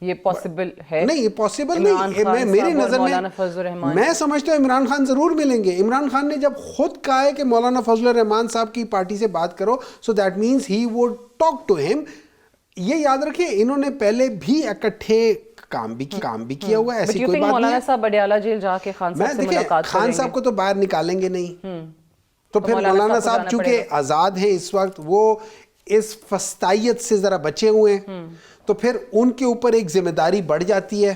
یہ پاسبل ہے؟ نہیں، یہ پاسبل نہیں. میری نظر میں میں سمجھتا ہوں عمران خان ضرور ملیں گے. عمران خان نے جب خود کہا ہے کہ مولانا فضل الرحمان صاحب کی پارٹی سے بات کرو، so that means he would talk to him. یہ یاد رکھیں انہوں نے پہلے بھی اکٹھے کام بھی کیا ہوا ہے، ایسی کوئی بات نہیں. مولانا صاحب اڈیالہ جیل جا کے خان صاحب سے ملاقات کریں گے؟ خان صاحب کو تو باہر نکالیں گے نہیں. تو پھر مولانا صاحب چونکہ آزاد ہیں اس وقت، وہ اس فسطائیت سے ذرا بچے ہوئے ہیں، تو پھر ان کے اوپر ایک ذمہ داری بڑھ جاتی ہے.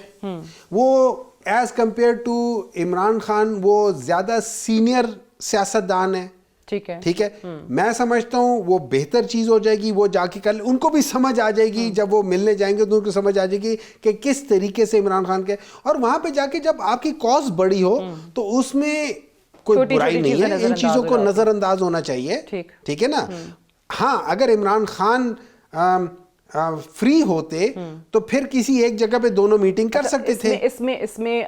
وہ as compared to Imran Khan وہ زیادہ سینئر سیاستدان ہیں. ٹھیک ہے، میں سمجھتا ہوں وہ بہتر چیز ہو جائے گی. وہ جا کے کل ان کو بھی سمجھ آ جائے گی، جب وہ ملنے جائیں گے تو ان کو سمجھ آ جائے گی کہ کس طریقے سے عمران خان کے، اور وہاں پہ جا کے جب آپ کی کاز بڑی ہو تو اس میں کوئی برائی نہیں ہے. ان چیزوں کو نظر انداز ہونا چاہیے. ٹھیک ہے نا. ہاں، اگر عمران خان فری ہوتے تو پھر کسی ایک جگہ پہ دونوں میٹنگ کر سکتے تھے. اس میں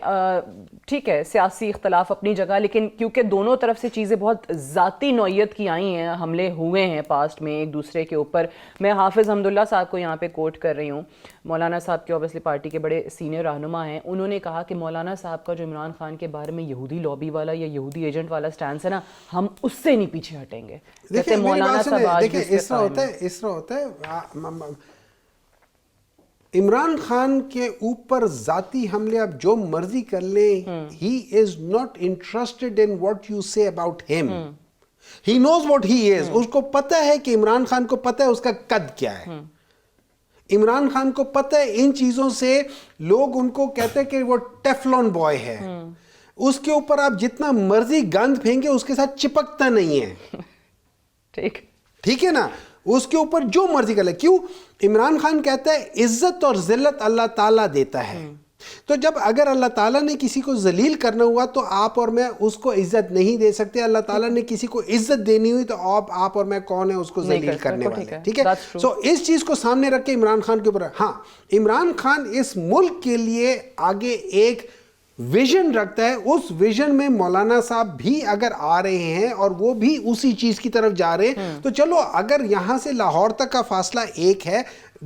ٹھیک ہے سیاسی اختلاف اپنی جگہ، لیکن کیونکہ دونوں طرف سے چیزیں بہت ذاتی نوعیت کی آئی ہیں، حملے ہوئے ہیں پاسٹ میں ایک دوسرے کے اوپر. میں حافظ حمداللہ صاحب کو یہاں پہ کوٹ کر رہی ہوں. مولانا صاحب کے اوبیسلی پارٹی کے بڑے سینئر رہنما ہیں. انہوں نے کہا کہ مولانا صاحب کا جو عمران خان کے بارے میں یہودی لابی والا یا یہودی ایجنٹ والا سٹانس ہے نا، ہم اس سے نہیں پیچھے ہٹیں گے. دیکھیں اس طرح ہوتا ہے عمران خان کے اوپر ذاتی حملے آپ جو مرضی کر لیں، he is not interested in what you say about ہم. ہی نوز واٹ ہی از. اس کو پتہ ہے کہ عمران خان کو پتہ ہے اس کا قد کیا ہے. عمران خان کو پتہ ہے ان چیزوں سے لوگ ان کو کہتے ہیں کہ وہ ٹیفلون بوائے ہے. اس کے اوپر آپ جتنا مرضی گند پھینکیں اس کے ساتھ چپکتا نہیں ہے. ٹھیک ہے نا. اس کے اوپر جو مرضی کر لے. کیوں؟ عمران خان کہتا ہے عزت اور ذلت اللہ تعالیٰ دیتا ہے. تو جب اگر اللہ تعالیٰ نے کسی کو ذلیل کرنا ہوا تو آپ اور میں اس کو عزت نہیں دے سکتے. اللہ تعالیٰ نے کسی کو عزت دینی ہوئی تو آپ اور میں کون ہیں اس کو ذلیل کرنے والے. ٹھیک ہے. سو اس چیز کو سامنے رکھ کے عمران خان کے اوپر، ہاں عمران خان اس ملک کے لیے آگے ایک ویژن رکھتا ہے. اس ویژن میں مولانا صاحب بھی اگر آ رہے ہیں اور وہ بھی اسی چیز کی طرف جا رہے ہیں تو چلو، اگر یہاں سے لاہور تک کا فاصلہ ایک ہے،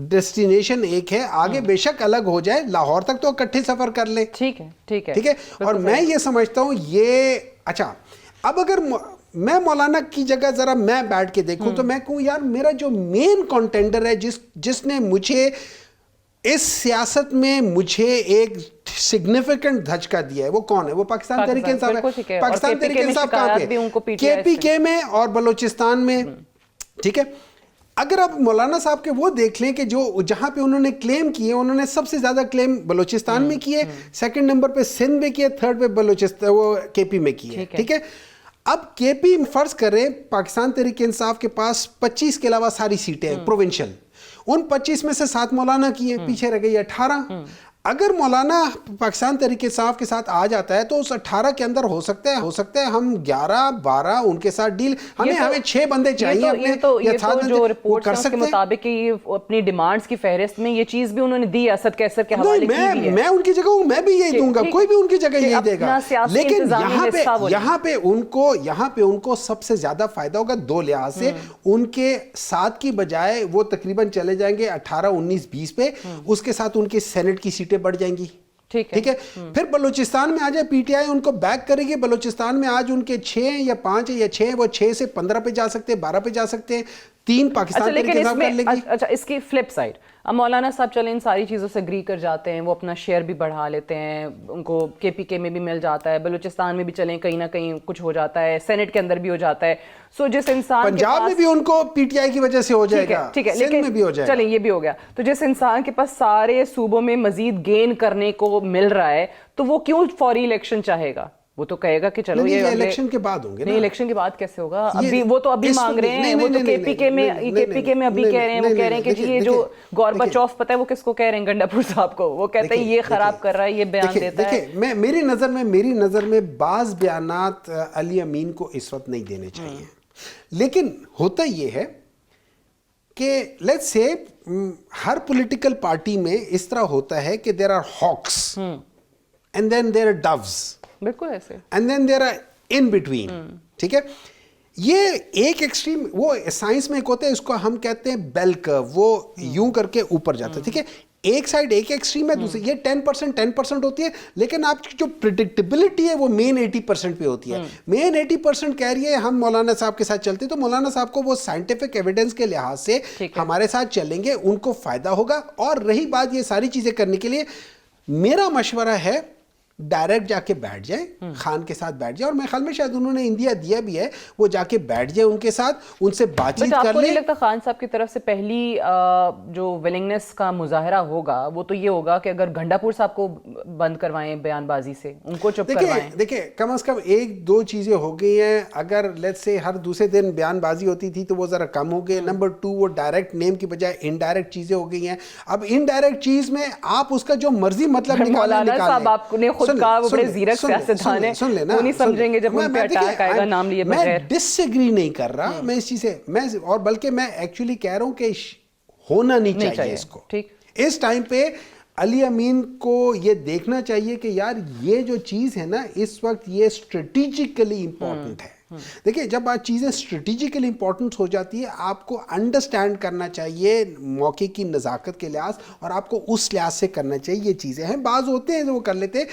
ڈیسٹینیشن ایک ہے، آگے بے شک الگ ہو جائے، لاہور تک تو اکٹھے سفر کر لیں. ٹھیک ہے. اور میں یہ سمجھتا ہوں یہ اچھا، اب اگر میں مولانا کی جگہ ذرا میں بیٹھ کے دیکھوں تو میں کہوں یار میرا جو مین کنٹینڈر ہے جس نے مجھے اس سیاست میں مجھے ایک سگنیفیکنٹ دھچکا دیا ہے، وہ کون ہے؟ وہ پاکستان تحریک انصاف ہے. پاکستان تحریک انصاف کہاں پہ؟ کے پی کے میں اور بلوچستان میں. ٹھیک ہے. اگر آپ مولانا صاحب کے وہ دیکھ لیں کہ جو جہاں پہ انہوں نے کلیم کیے، انہوں نے سب سے زیادہ کلیم بلوچستان میں کیے، سیکنڈ نمبر پہ سندھ میں کیے، تھرڈ پہ بلوچستان وہ کے پی میں کیے. ٹھیک ہے. اب کے پی فرض کریں پاکستان تحریک انصاف کے پاس 25 کے علاوہ ساری سیٹیں ہیں پروونشل، ان 25 میں سے 7 مولانا کی ہیں، پیچھے رہ گئی 18. اگر مولانا پاکستان تحریک انصاف کے ساتھ آ جاتا ہے تو اس 18 کے اندر ہو سکتا ہے ہم 11-12 ان کے ساتھ ڈیل، ہمیں 6 بندے چاہیے اپنے یا 7 بندے، جو رپورٹس کے مطابق اپنی ڈیمانڈز کی فہرست میں یہ چیز بھی انہوں نے دی اسد کیسر کے حوالے کی. میں ان کی جگہ ہوں، میں بھی یہی دوں گا، کوئی بھی ان کی جگہ یہی دے گا. لیکن یہاں پہ ان کو سب سے زیادہ فائدہ ہوگا 2 لحاظ سے. ان کے 7 کی بجائے وہ تقریباً چلے جائیں گے 18, 19, 20 پہ. اس کے ساتھ ان کی سینٹ کی سیٹیں بڑھ جائیں گی. ٹھیک ہے. پھر بلوچستان میں آ جائے، پی ٹی آئی ان کو بیک کرے گی. بلوچستان میں آج ان کے 6 یا 5 یا 6، وہ 6 سے 15 پہ جا سکتے ہیں، 12 پہ جا سکتے ہیں. 3 پاکستان تحریک انصاف کر لے گی. اچھا، اس کی فلپ سائڈ، اب مولانا صاحب چلیں ان ساری چیزوں سے اگری کر جاتے ہیں، وہ اپنا شیئر بھی بڑھا لیتے ہیں، ان کو کے پی کے میں بھی مل جاتا ہے، بلوچستان میں بھی چلیں کہیں نہ کہیں کچھ ہو جاتا ہے، سینٹ کے اندر بھی ہو جاتا ہے. سو جس انسان پنجاب میں بھی ان کو پی ٹی آئی کی وجہ سے ہو جائے گا، سندھ میں بھی ہو جائے گا. چلیں یہ بھی ہو گیا. تو جس انسان کے پاس سارے صوبوں میں مزید گین کرنے کو مل رہا ہے تو وہ کیوں فوری الیکشن چاہے گا؟ وہ تو کہے گا کہ چلو یہ الیکشن کے بعد ہوں گے. نہیں، الیکشن کے بعد کیسے ہوگا؟ ابھی وہ تو ابھی مانگ رہے ہیں، وہ تو کے پی کے میں ابھی کہہ رہے ہیں، وہ کہہ رہے ہیں کہ جی یہ جو گورباچوف پتہ ہے وہ کس کو کہہ رہے ہیں؟ گنڈا پور صاحب کو. وہ کہتے ہیں یہ خراب کر رہا ہے، یہ بیان دیتا ہے. دیکھیں میری نظر میں بعض بیانات علی امین کو اس وقت نہیں دینے چاہیے. لیکن ہوتا یہ ہے کہ let's say Hare political party میں اس طرح ہوتا ہے کہ there are hawks and then there are doves. بالکل ایسے. And then there are in between. ٹھیک ہے. یہ ایک ایکسٹریم، وہ سائنس میں ایک ہوتا ہے، اس کو ہم کہتے ہیں بیل کرو، وہ یوں کر کے اوپر جاتا ہے. ٹھیک ہے. ایک سائڈ ایک ایکسٹریم ہے, دوسری یہ 10% ہوتی ہے, لیکن آپ کی جو پریڈکٹیبلٹی ہے وہ مین 80% پہ ہوتی ہے. مین 80% کہہ رہی ہے ہم مولانا صاحب کے ساتھ چلتے, تو مولانا صاحب کو وہ سائنٹیفک ایویڈنس کے لحاظ سے ہمارے ساتھ چلیں گے, ان کو فائدہ ہوگا. اور رہی بات یہ ساری چیزیں کرنے کے لیے میرا مشورہ ہے ڈائریکٹ جا کے بیٹھ جائیں, خان کے ساتھ بیٹھ جائیں, اور میں خیال میں شاید انہوں نے انڈیا دیا بھی ہے, وہ جا کے بیٹھ جائیں ان کے ساتھ, ان سے بات چیت کر لیں. آپ کو نہیں لگتا خان صاحب کی طرف سے پہلی جو ولنگنس کا مظاہرہ ہوگا وہ تو یہ ہوگا کہ اگر گھنڈا پور صاحب کو بند کروائیں بیان بازی سے, ان کو چپ کروائیں؟ دیکھیں کم از کم ایک دو چیزیں ہو گئی ہیں, اگر لیٹس سے ہر دوسرے دن بیان بازی ہوتی تھی تو وہ ذرا کم ہو گئی. نمبر 2 وہ ڈائریکٹ نیم کی بجائے انڈائریکٹ چیزیں ہو گئی ہیں. اب انڈائریکٹ چیز میں آپ اس کا جو مرضی مطلب مولانا صاحب آپ نے خود کہا وہ بڑے زیرک سیاستدان ہیں, وہ نہیں سمجھیں گے جب ان پہ اٹیک آئے گا نام لیے بغیر. میں ڈس ایگری نہیں کر رہا میں اس چیز سے, میں اور بلکہ میں ایکچولی کہہ رہا ہوں کہ ہونا نہیں چاہیے اس کو. اس ٹائم پہ علی امین کو یہ دیکھنا چاہیے کہ یار یہ جو چیز ہے نا اس وقت یہ اسٹریٹجیکلی امپورٹنٹ ہے. دیکھیں جب آپ چیزیں اسٹریٹجیکلی امپورٹنٹ ہو جاتی ہے آپ کو انڈرسٹینڈ کرنا چاہیے موقع کی نزاکت کے لحاظ, اور آپ کو اس لحاظ سے کرنا چاہیے. یہ چیزیں ہیں بعض ہوتے ہیں جو وہ کر لیتے.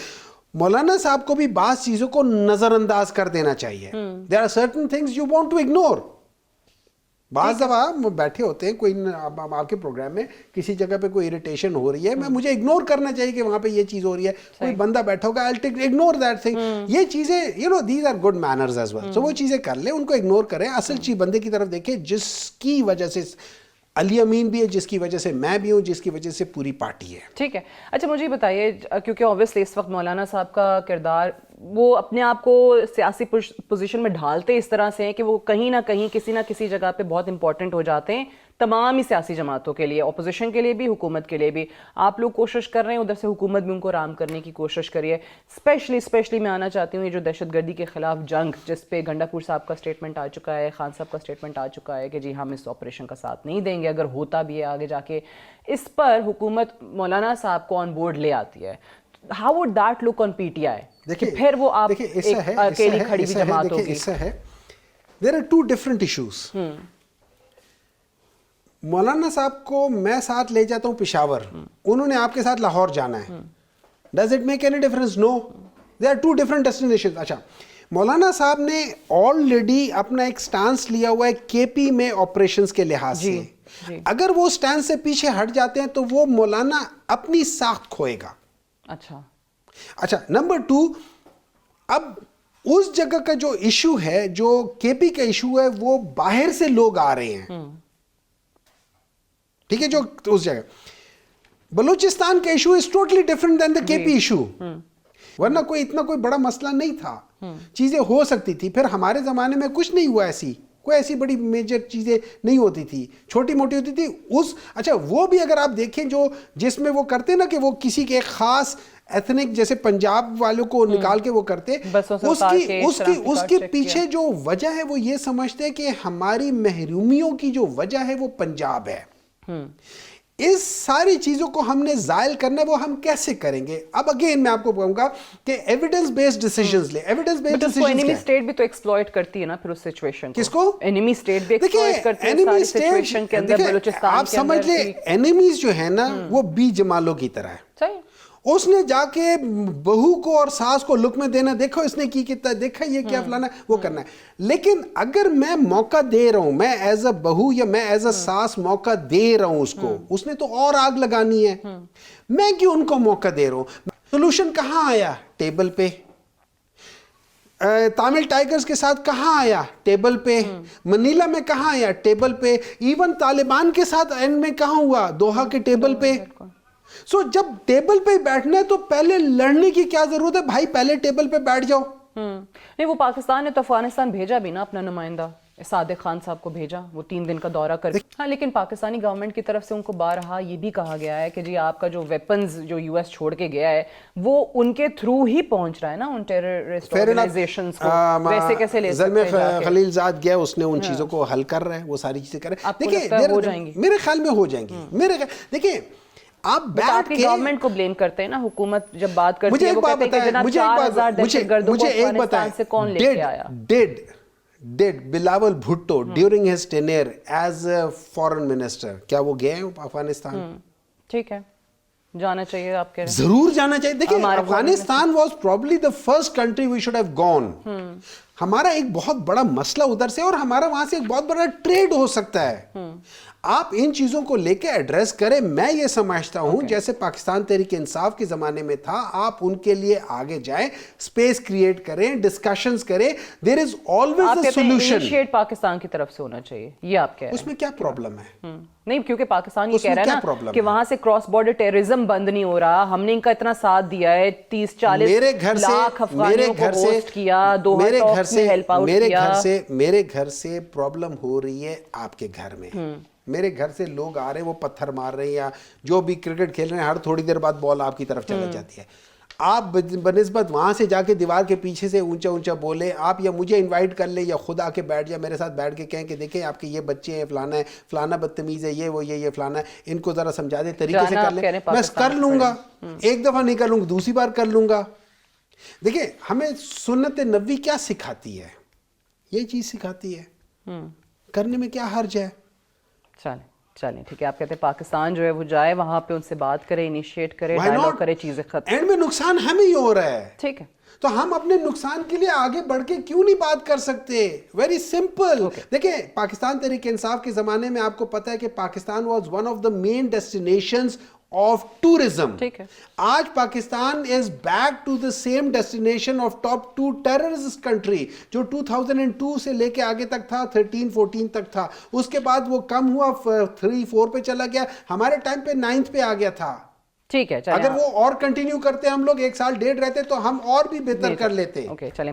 مولانا صاحب کو بھی بعض چیزوں کو نظر انداز کر دینا چاہیے. there are certain things you want to ignore. بعض دفعہ بیٹھے ہوتے ہیں کوئی آپ کے پروگرام میں کسی جگہ پہ کوئی اریٹیشن ہو رہی ہے, میں مجھے اگنور کرنا چاہیے کہ وہاں پہ یہ چیز ہو رہی ہے. کوئی بندہ بیٹھا ہوگا I'll ignore that thing. یہ چیزیں these are good manners as well. so وہ چیزیں کر لیں, ان کو اگنور کریں, اصل چیز بندے کی طرف دیکھیں جس کی وجہ سے علی امین بھی ہے, جس کی وجہ سے میں بھی ہوں, جس کی وجہ سے پوری پارٹی ہے. ٹھیک ہے. اچھا مجھے بتائیے, کیونکہ اوبویسلی اس وقت مولانا صاحب کا کردار وہ اپنے آپ کو سیاسی پوزیشن میں ڈھالتے اس طرح سے ہیں کہ وہ کہیں نہ کہیں کسی نہ کسی جگہ پہ بہت امپورٹنٹ ہو جاتے ہیں تمام ہی سیاسی جماعتوں کے لیے, اپوزیشن کے لیے بھی, حکومت کے لیے بھی. آپ لوگ کوشش کر رہے ہیں ادھر سے حکومت بھی ان کو رام کرنے کی کوشش کریے. اسپیشلی میں آنا چاہتی ہوں یہ جو دہشت گردی کے خلاف جنگ, جس پہ گھنڈا پور صاحب کا اسٹیٹمنٹ آ چکا ہے, خان صاحب کا اسٹیٹمنٹ آ چکا ہے کہ جی ہم اس آپریشن کا ساتھ نہیں دیں گے اگر ہوتا بھی ہے آگے جا کے. اس پر حکومت مولانا صاحب کو آن بورڈ لے آتی ہے. How would that look on PTI? پھر وہ آپ اکیلی کھڑی ہوئی جماعت ہوگی. ایسا ہے, there are two different issues. مولانا صاحب کو میں ساتھ لے جاتا ہوں پشاور, انہوں نے آپ کے ساتھ لاہور جانا ہے. Does it make any difference? No. There are two different destinations. اچھا, مولانا صاحب نے آلریڈی اپنا ایک سٹانس لیا ہوا ہے کے پی میں آپریشنز کے لحاظ سے. اگر وہ سٹانس سے پیچھے ہٹ جاتے ہیں تو وہ مولانا اپنی ساخت کھوئے گا. اچھا نمبر 2, اب اس جگہ کا جو ایشو ہے, جو کے پی کا ایشو ہے, وہ باہر سے لوگ آ رہے ہیں. ٹھیک ہے, جو اس جگہ بلوچستان کا ایشو از ٹوٹلی ڈفرنٹ دین دا کے پی ایشو. ورنہ کوئی اتنا کوئی بڑا مسئلہ نہیں تھا, چیزیں ہو سکتی تھی. پھر ہمارے زمانے میں کچھ نہیں ہوا, کوئی ایسی بڑی میجر چیزیں نہیں ہوتی تھی, چھوٹی موٹی ہوتی تھی. اچھا وہ بھی اگر آپ دیکھیں جو جس میں وہ کرتے نا کہ وہ کسی کے خاص ایتھنک جیسے پنجاب والوں کو نکال کے وہ کرتے, اس کے پیچھے جو وجہ ہے وہ یہ سمجھتے کہ ہماری محرومیوں کی جو وجہ ہے وہ پنجاب ہے. اس ساری چیزوں کو ہم نے زائل کرنا ہے, وہ ہم کیسے کریں گے؟ اب اگین میں آپ کو کہوں گا کہ ایویڈنس بیسڈ ڈیسیژنز لیں. ایویڈنس بیسڈ ڈیسیژنز انیمی اسٹیٹ بھی تو ایکسپلوئٹ کرتی ہے نا پھر اس سچویشن کو. کس کو؟ انیمی اسٹیٹ بھی ایکسپلوئٹ کرتی ہے ساری سچویشن کے اندر بلوچستان کے اندر. آپ سمجھ لیں انیمیز جو ہے نا وہ بی جمالوں کی طرح ہے. صحیح. اس نے جا کے بہو کو اور ساس کو لقمے دینا, دیکھو اس نے کی کتنا, دیکھا یہ کیا فلانا, وہ کرنا ہے. لیکن اگر میں موقع دے رہا ہوں, میں ایز اے بہو یا میں ایز اے ساس موقع دے رہا ہوں اس کو, اس نے تو اور آگ لگانی ہے, میں کیوں ان کو موقع دے رہا ہوں؟ سولوشن کہاں آیا؟ ٹیبل پہ. تامل ٹائیگرز کے ساتھ کہاں آیا؟ ٹیبل پہ. منیلا میں کہاں آیا؟ ٹیبل پہ. ایون طالبان کے ساتھ اینڈ میں کہاں ہوا؟ دوحہ کے ٹیبل پہ. سو جب ٹیبل پہ بیٹھنا ہے تو پہلے لڑنے کی کیا ضرورت ہے بھائی؟ پہلے ٹیبل پہ بیٹھ جاؤ. نہیں, وہ پاکستان نے تو افغانستان بھیجا بھی نا اپنا نمائندہ, صادق خان صاحب کو بھیجا, وہ 3 دن کا دورہ کر. ہاں, لیکن پاکستانی گورنمنٹ کی طرف سے ان کو بارہا یہ بھی کہا گیا ہے کہ جی آپ کا جو ویپنز جو یو ایس چھوڑ کے گیا ہے وہ ان کے تھرو ہی پہنچ رہا ہے نا ان ٹیررسٹ آرگنائزیشنز کو. ویسے کیسے لے سکتے ہیں؟ زلمے خلیل زاد گیا, اس نے ان چیزوں کو حل کر رہا ہے, وہ ساری چیزیں کر رہا ہے. دیکھیں میرے خیال میں ہو جائیں گی. دیکھیں آپ بیٹھ کے گورنمنٹ کو بلیم کرتے ہیں نا, حکومت جب بات کرتی ہے وہ کہتے ہیں کہ جناب 4000 دہشت گردوں کو افغانستان سے کون لے کے آیا. Did Bilawal Bhutto during his tenor as a foreign minister, کیا وہ گئے ہیں افغانستان؟ ٹھیک ہے, جانا چاہیے آپ کہہ رہے ہیں؟ ضرور جانا چاہیے. دیکھیں Afghanistan was probably the first country we should have gone. ہمارا ایک بہت بڑا مسئلہ ادھر سے, اور ہمارا وہاں سے ایک بہت بڑا ٹریڈ ہو سکتا ہے. آپ ان چیزوں کو لے کے ایڈریس کریں. میں یہ سمجھتا ہوں جیسے پاکستان تحریک انصاف کے زمانے میں تھا, آپ ان کے لیے آگے جائیں, اسپیس کریٹ کریں, ڈسکشنز کریں. There is always a solution. Initiate Pakistan کی طرف سے ہونا چاہیے, یہ آپ کہہ رہے ہیں. اس میں کیا پرابلم ہے؟ نہیں, کیونکہ پاکستان یہ کہہ رہا ہے نا کہ وہاں سے کراس بارڈر ٹیررزم بند نہیں ہو رہا. ہم نے ان کا اتنا ساتھ دیا ہے, 30-40 لاکھ افغانیوں کو ہوسٹ کیا, دوحہ ٹاکس میں ہیلپ آؤٹ کیا. میرے گھر سے پرابلم ہو رہی ہے آپ کے گھر میں. میرے گھر سے لوگ آ رہے ہیں, وہ پتھر مار رہے ہیں, یا جو بھی کرکٹ کھیل رہے ہیں, ہر تھوڑی دیر بعد بال آپ کی طرف چلا جاتی ہے. آپ بنسبت وہاں سے جا کے دیوار کے پیچھے سے اونچا اونچا بولے, آپ یا مجھے انوائٹ کر لیں یا خود آ کے بیٹھ جائے میرے ساتھ, بیٹھ کے کہیں کہ دیکھیں آپ کے یہ بچے ہیں, فلانا ہے, فلانا بدتمیز ہے, یہ فلانا ہے, ان کو ذرا سمجھا دیں, طریقے سے کر لیں. میں کر لوں گا, ایک دفعہ نہیں کر لوں گا, دوسری بار کر لوں گا. دیکھیں ہمیں سنت نبوی کیا سکھاتی ہے, یہ چیز سکھاتی ہے, کرنے میں کیا حرج ہے. چلیں ٹھیک ہے, آپ کہتے ہیں پاکستان جو ہے وہ جائے وہاں پہ, ان سے بات کرے, انیشیٹ کرے, ڈائیلاگ کرے, چیزیں ختم. اینڈ میں نقصان ہمیں ہی ہو رہا ہے. ٹھیک ہے, تو ہم اپنے نقصان کے لیے آگے بڑھ کے کیوں نہیں بات کر سکتے؟ Very simple. دیکھیں پاکستان تحریک انصاف کے زمانے میں آپ کو پتا ہے کہ Pakistan was one of the main destinations of tourism. آج Pakistan is back to the same destination of top 2 terrorist country, جو 2002 سے لے کے آگے تک تھا, 13-14 تک تھا. اس کے بعد وہ کم ہوا, 3-4 پہ چلا گیا, ہمارے ٹائم پہ 9th پہ آ گیا تھا. ٹھیک ہے, اگر وہ اور کنٹینیو کرتے ہم لوگ 1 سال 1.5 رہتے تو ہم اور بھی بہتر کر لیتے. اوکے چلیں.